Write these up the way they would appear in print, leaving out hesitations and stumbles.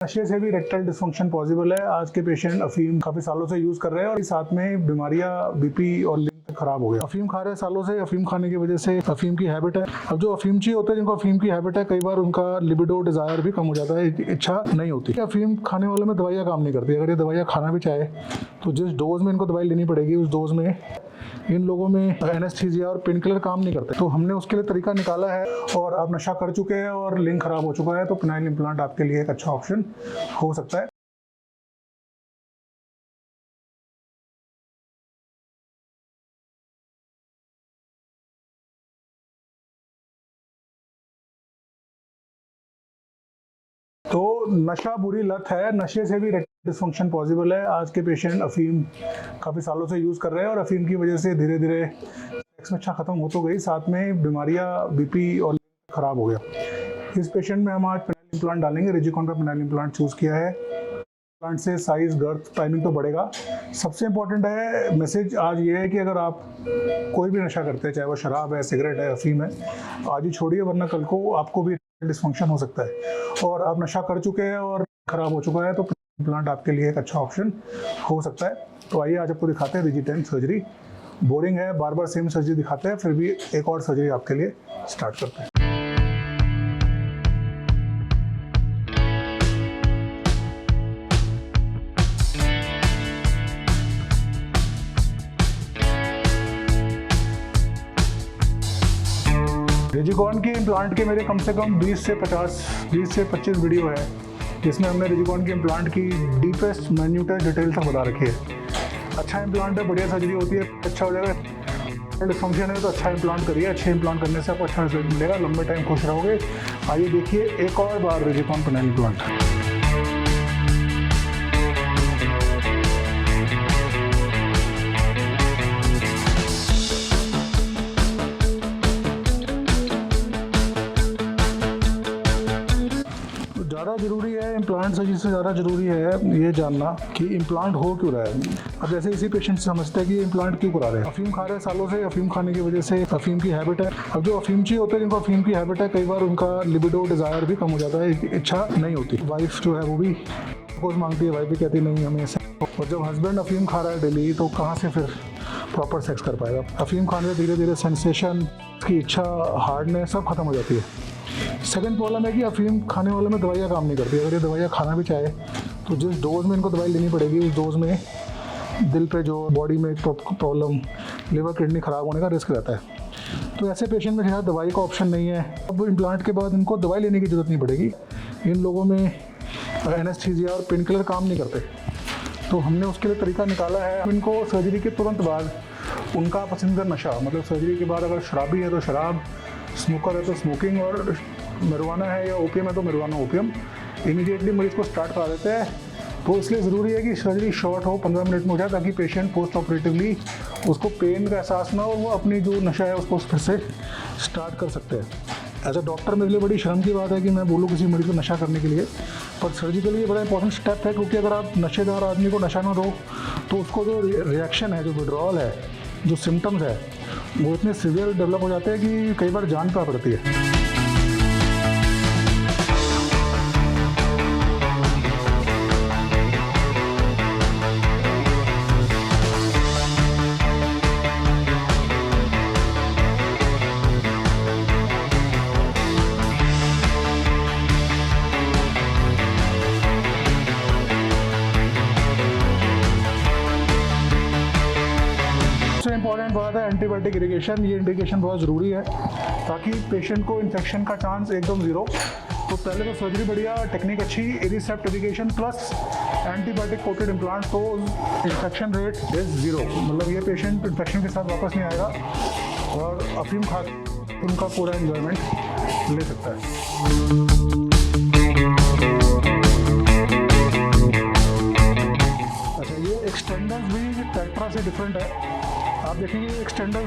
नशे से भी रेक्टल डिस्फंक्शन पॉसिबल है। आज के पेशेंट अफीम काफी सालों से यूज कर रहे हैं और साथ में बीमारियां बीपी और लिंग खराब हो गया। अफीम खा रहे हैं सालों से, अफीम खाने की वजह से अफीम की हैबिट है। अब जो अफीमची होते हैं जिनको अफीम की हैबिट है, कई बार उनका लिबिडो डिजायर भी कम हो जाता है, इच्छा नहीं होती। अफीम खाने वालों में दवाइयाँ काम नहीं करती। अगर ये दवाइयाँ खाना भी चाहे तो जिस डोज में इनको दवाई लेनी पड़ेगी उस डोज में इन लोगों में एनेस्थीसिया और पेन किलर काम नहीं करते। तो हमने उसके लिए तरीका निकाला है। और आप नशा कर चुके हैं और लिंग खराब हो चुका है तो पेनाइल इम्प्लांट आपके लिए एक अच्छा ऑप्शन हो सकता है। तो नशा बुरी लत है, नशे से भी डिस्फंक्शन पॉसिबल है। आज के पेशेंट अफीम काफ़ी सालों से यूज़ कर रहे हैं और अफीम की वजह से धीरे धीरे सेक्स में इच्छा खत्म हो तो गई, साथ में बीमारियां बीपी और खराब हो गया। इस पेशेंट में हम आज पेनाइल इम्प्लांट डालेंगे। रिजिकॉन का पेनाइल इम्प्लांट चूज़ किया है। इम्प्लांट से साइज, गर्थ, टाइमिंग तो बढ़ेगा। सबसे इम्पोर्टेंट है मैसेज आज ये है कि अगर आप कोई भी नशा करते हैं, चाहे वो शराब है, सिगरेट है, अफीम है, आज ही छोड़िए, वरना कल को आपको भी डिस्फंक्शन हो सकता है। और आप नशा कर चुके हैं और खराब हो चुका है तो इम्प्लांट आपके लिए एक अच्छा ऑप्शन हो सकता है। तो आइए आज आपको दिखाते हैं रिजी10 सर्जरी। बोरिंग है, बार बार सेम सर्जरी दिखाते हैं, फिर भी एक और सर्जरी आपके लिए स्टार्ट करते हैं। रिजिकॉन की इम्प्लांट के मेरे कम से कम 20 से 25 वीडियो है जिसमें हमने रिजिकॉन की इम्प्लांट की डीपेस्ट मैन्यूटेस्ट डिटेल तक बता रखी है। अच्छा इम्प्लांट है, बढ़िया सर्जरी होती है, अच्छा हो जाएगा। डिस्फंक्शन है तो अच्छा इम्प्लांट करिए। अच्छे इम्प्लांट करने से आपको अच्छा रिजल्ट मिलेगा, लंबे टाइम खुश रहोगे। आइए देखिए एक और बार रिजिकॉन पेनाइल इम्प्लांट। ज़्यादा ज़रूरी है इम्प्लांट सर्जरी से ज़्यादा ज़रूरी है ये जानना कि इम्प्लांट हो क्यों रहा है। अब जैसे इसी पेशेंट से समझते हैं कि इम्प्लांट क्यों करा रहे हैं। अफीम खा रहे हैं सालों से, अफीम खाने की वजह से अफीम की हैबिट है। अब जो अफीमची होते हैं जिनको अफीम की हैबिट है, कई बार उनका लिबिडो डिज़ायर भी कम हो जाता है, इच्छा नहीं होती। वाइफ जो है वो भी सपोज मांगती है, वाइफ भी कहती नहीं हमें ऐसा। और जब हस्बैंड अफीम खा रहा है डेली तो कहाँ से फिर प्रॉपर सेक्स कर पाएगा। अफीम खाने से धीरे धीरे सेंसेशन की इच्छा, हार्डनेस सब खत्म हो जाती है। सेकंड प्रॉब्लम है कि अफीम खाने वालों में दवाइयाँ काम नहीं करती। अगर ये दवाइयाँ खाना भी चाहे तो जिस डोज में इनको दवाई लेनी पड़ेगी उस डोज में दिल पे जो बॉडी में प्रॉब्लम, लिवर किडनी ख़राब होने का रिस्क रहता है। तो ऐसे पेशेंट में शायद दवाई का ऑप्शन नहीं है। अब इम्प्लांट के बाद इनको दवाई लेने की ज़रूरत नहीं पड़ेगी। इन लोगों में एनेस्थीसिया और पेन किलर काम नहीं करते। तो हमने उसके लिए तरीका निकाला है। इनको सर्जरी के तुरंत बाद उनका पसंदीदा नशा, मतलब सर्जरी के बाद अगर शराबी है तो शराब, स्मोकर है तो स्मोकिंग, और marijuana है या ओपियम है तो marijuana ओपियम इमीडिएटली मरीज को स्टार्ट करा देते हैं। तो इसलिए ज़रूरी है कि सर्जरी शॉर्ट हो, 15 मिनट में हो जाए, ताकि पेशेंट पोस्ट ऑपरेटिवली उसको पेन का एहसास ना हो, वो अपनी जो नशा है उसको फिर से स्टार्ट कर सकते हैं। एज अ डॉक्टर मेरे लिए बड़ी शर्म की बात है कि मैं बोलूँ किसी मरीज को नशा करने के लिए, पर सर्जरी के लिए बड़ा इंपॉर्टेंट स्टेप है। क्योंकि अगर आप नशेदार आदमी को नशा ना दो तो उसको जो रिएक्शन है, जो विड्रॉल है, जो सिम्टम्स है, वो इतने सीवियर डेवलप हो जाते हैं कि कई बार जान पा पड़ती है। सबसे इम्पॉर्टेंट बात है एंटीबायोटिक इरिगेशन। ये इंडिकेशन बहुत ज़रूरी है ताकि पेशेंट को इन्फेक्शन का चांस एकदम ज़ीरो। तो पहले तो सर्जरी बढ़िया, टेक्निक अच्छी, Irrisept irrigation plus antibiotic coated implant, तो इन्फेक्शन रेट इज़ ज़ीरो। मतलब ये पेशेंट इन्फेक्शन के साथ वापस नहीं आएगा और अफीम खा उनका पूरा एंजॉयमेंट ले सकता है। एक्सटेंडर्स भी टेट्रा से डिफरेंट है। आप देखेंगे एक्सटेंडर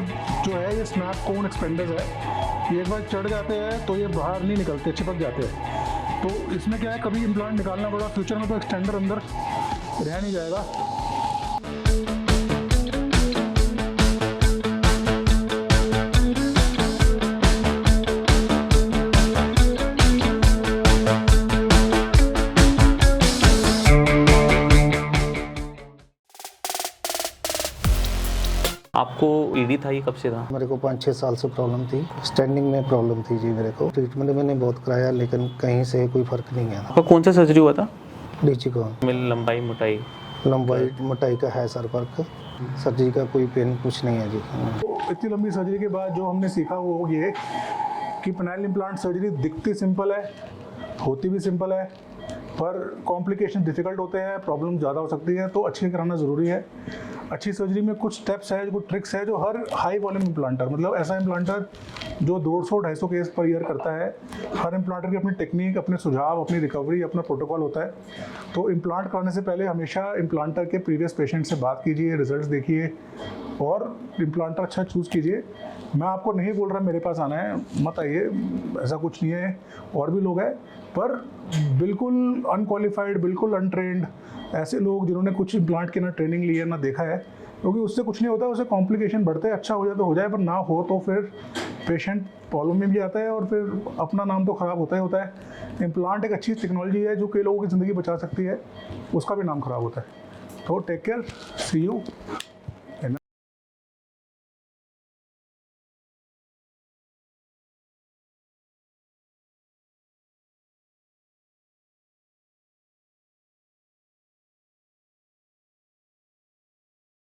जो है ये स्नैप कोन एक्सपेंडर्स है। ये एक बार चढ़ जाते हैं तो ये बाहर नहीं निकलते, चिपक जाते हैं। तो इसमें क्या है, कभी इम्प्लांट निकालना पड़ा फ्यूचर में तो एक्सटेंडर अंदर रह नहीं जाएगा। आपको ईडी था, ये कब से था? मेरे को 5-6 साल से प्रॉब्लम थी, स्टैंडिंग में प्रॉब्लम थी जी। मेरे को ट्रीटमेंट मैंने बहुत कराया लेकिन कहीं से कोई फर्क नहीं आया। आपका कौन सा सर्जरी हुआ था? डीची को लंबाई मोटाई? लंबाई मोटाई का है सर फर्क, सर्जरी का कोई पेन कुछ नहीं है जी। तो इतनी लंबी सर्जरी के बाद जो हमने सीखा वो ये कि पेनाइल इम्प्लांट सर्जरी दिखती सिंपल है, होती भी सिंपल है, पर कॉम्प्लिकेशन डिफिकल्ट होते हैं, प्रॉब्लम ज़्यादा हो सकती है, तो अच्छी कराना ज़रूरी है। अच्छी सर्जरी में कुछ स्टेप्स है, कुछ ट्रिक्स है जो हर हाई वॉल्यूम इम्प्लांटर, मतलब ऐसा इम्प्लांटर जो 200-250 केस पर ईयर करता है, हर इम्प्लांटर की अपनी टेक्निक, अपने सुझाव, अपनी रिकवरी, अपना प्रोटोकॉल होता है। तो इम्प्लांट कराने से पहले हमेशा इम्प्लांटर के प्रीवियस पेशेंट से बात कीजिए, रिजल्ट्स देखिए और इम्प्लांटर अच्छा चूज़ कीजिए। मैं आपको नहीं बोल रहा मेरे पास आना है, मत आइए, ऐसा कुछ नहीं है, और भी लोग हैं, पर बिल्कुल अनक्वालिफाइड, बिल्कुल अनट्रेंड ऐसे लोग जिन्होंने कुछ इम्प्लांट की ना ट्रेनिंग ली है ना देखा है, क्योंकि उससे कुछ नहीं होता, उससे कॉम्प्लिकेशन बढ़ते हैं। अच्छा हो जाए तो हो जाए, पर ना हो तो फिर पेशेंट प्रॉब्लम में भी आता है और फिर अपना नाम तो ख़राब होता ही होता है। इम्प्लांट एक अच्छी टेक्नोलॉजी है जो कई लोगों की ज़िंदगी बचा सकती है, उसका भी नाम ख़राब होता है। तो टेक केयर, सी यू।